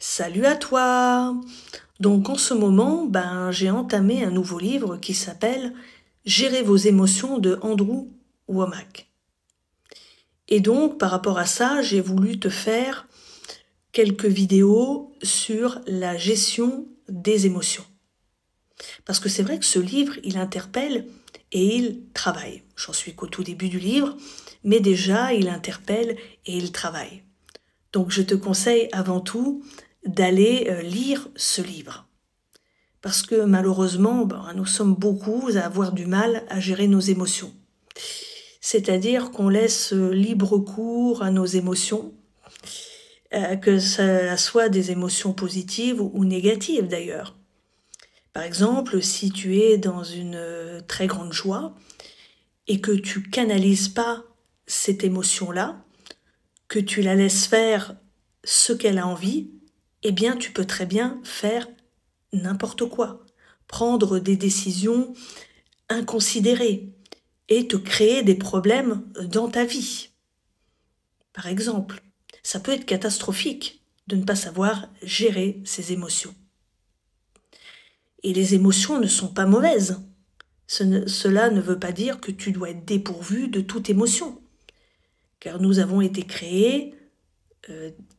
Salut à toi! Donc en ce moment, j'ai entamé un nouveau livre qui s'appelle Gérer vos émotions de Andrew Womack. Et donc par rapport à ça, j'ai voulu te faire quelques vidéos sur la gestion des émotions. Parce que c'est vrai que ce livre, il interpelle et il travaille. J'en suis qu'au tout début du livre, mais déjà il interpelle et il travaille. Donc je te conseille avant tout d'aller lire ce livre. Parce que malheureusement, nous sommes beaucoup à avoir du mal à gérer nos émotions. C'est-à-dire qu'on laisse libre cours à nos émotions, que ça soit des émotions positives ou négatives d'ailleurs. Par exemple, si tu es dans une très grande joie et que tu canalises pas cette émotion-là, que tu la laisses faire ce qu'elle a envie, eh bien tu peux très bien faire n'importe quoi, prendre des décisions inconsidérées et te créer des problèmes dans ta vie. Par exemple, ça peut être catastrophique de ne pas savoir gérer ses émotions. Et les émotions ne sont pas mauvaises. Cela ne veut pas dire que tu dois être dépourvu de toute émotion, car nous avons été créés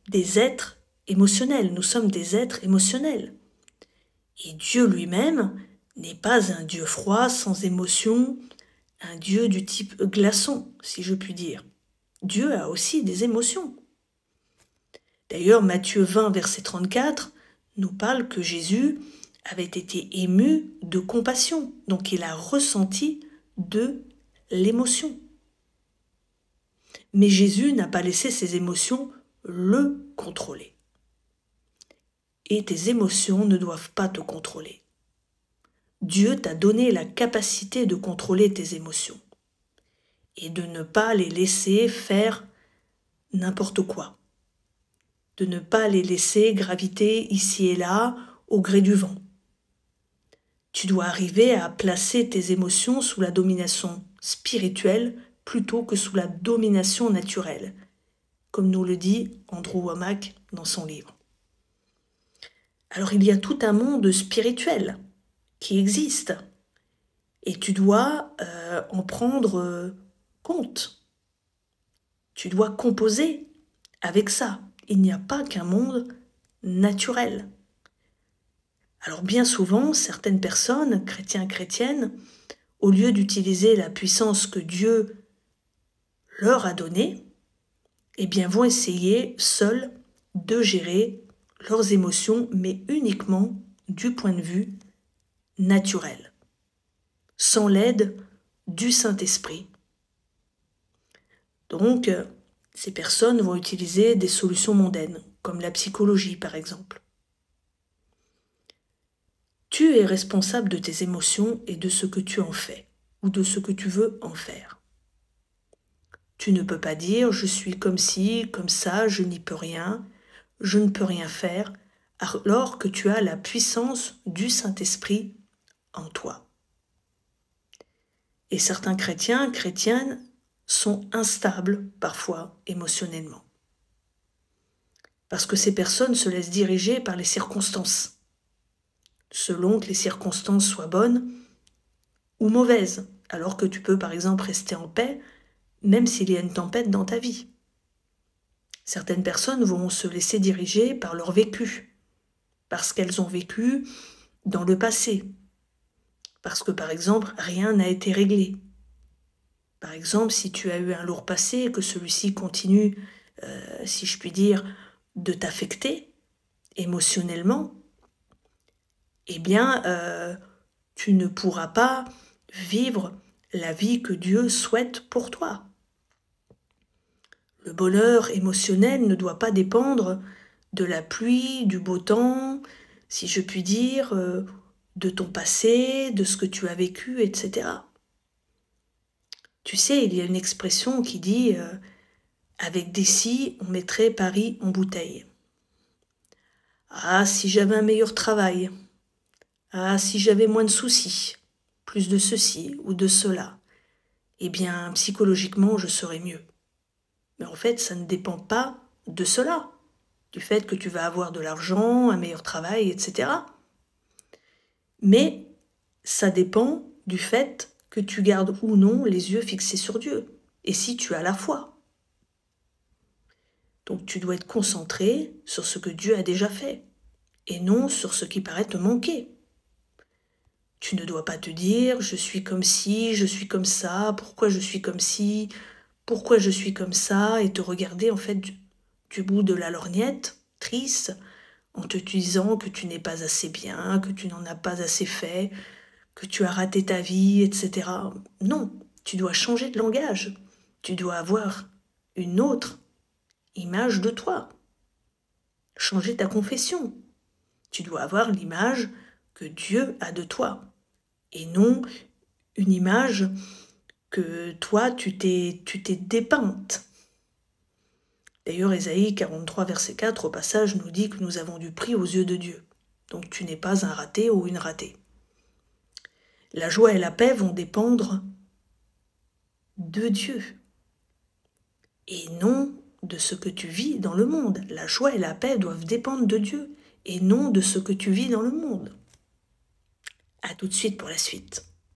des êtres émotionnels, nous sommes des êtres émotionnels. Et Dieu lui-même n'est pas un Dieu froid, sans émotion, un Dieu du type glaçon, si je puis dire. Dieu a aussi des émotions. D'ailleurs, Matthieu 20, verset 34, nous parle que Jésus avait été ému de compassion, donc il a ressenti de l'émotion. Mais Jésus n'a pas laissé ses émotions le contrôler. Et tes émotions ne doivent pas te contrôler. Dieu t'a donné la capacité de contrôler tes émotions et de ne pas les laisser faire n'importe quoi, de ne pas les laisser graviter ici et là au gré du vent. Tu dois arriver à placer tes émotions sous la domination spirituelle plutôt que sous la domination naturelle, comme nous le dit Andrew Womack dans son livre. Alors il y a tout un monde spirituel qui existe et tu dois en prendre compte. Tu dois composer avec ça. Il n'y a pas qu'un monde naturel. Alors bien souvent, certaines personnes, chrétiens, chrétiennes, au lieu d'utiliser la puissance que Dieu leur a donnée, eh bien vont essayer seuls de gérer leurs émotions, mais uniquement du point de vue naturel, sans l'aide du Saint-Esprit. Donc, ces personnes vont utiliser des solutions mondaines, comme la psychologie par exemple. Tu es responsable de tes émotions et de ce que tu en fais, ou de ce que tu veux en faire. Tu ne peux pas dire « je suis comme ci, comme ça, je n'y peux rien, je ne peux rien faire », alors que tu as la puissance du Saint-Esprit en toi. Et certains chrétiens, chrétiennes, sont instables parfois émotionnellement. Parce que ces personnes se laissent diriger par les circonstances, selon que les circonstances soient bonnes ou mauvaises, alors que tu peux par exemple rester en paix, même s'il y a une tempête dans ta vie. Certaines personnes vont se laisser diriger par leur vécu, parce qu'elles ont vécu dans le passé, parce que par exemple rien n'a été réglé. Par exemple, si tu as eu un lourd passé et que celui-ci continue, si je puis dire, de t'affecter émotionnellement, eh bien, tu ne pourras pas vivre la vie que Dieu souhaite pour toi. Le bonheur émotionnel ne doit pas dépendre de la pluie, du beau temps, si je puis dire, de ton passé, de ce que tu as vécu, etc. Tu sais, il y a une expression qui dit avec des scies, on mettrait Paris en bouteille. Ah, si j'avais un meilleur travail. Ah, si j'avais moins de soucis, plus de ceci ou de cela. Eh bien, psychologiquement, je serais mieux. Mais en fait, ça ne dépend pas de cela. du fait que tu vas avoir de l'argent, un meilleur travail, etc. Mais ça dépend du fait que tu gardes ou non les yeux fixés sur Dieu, et si tu as la foi. Donc tu dois être concentré sur ce que Dieu a déjà fait, et non sur ce qui paraît te manquer. Tu ne dois pas te dire « je suis comme ci, je suis comme ça, pourquoi je suis comme ci, pourquoi je suis comme ça » et te regarder en fait du bout de la lorgnette, triste, en te disant que tu n'es pas assez bien, que tu n'en as pas assez fait, que tu as raté ta vie, etc. Non, tu dois changer de langage. Tu dois avoir une autre image de toi. Changer ta confession. Tu dois avoir l'image que Dieu a de toi. Et non une image que toi, tu t'es dépeinte. D'ailleurs, Ésaïe 43, verset 4, au passage, nous dit que nous avons du prix aux yeux de Dieu. Donc tu n'es pas un raté ou une ratée. La joie et la paix vont dépendre de Dieu et non de ce que tu vis dans le monde. La joie et la paix doivent dépendre de Dieu et non de ce que tu vis dans le monde. À tout de suite pour la suite.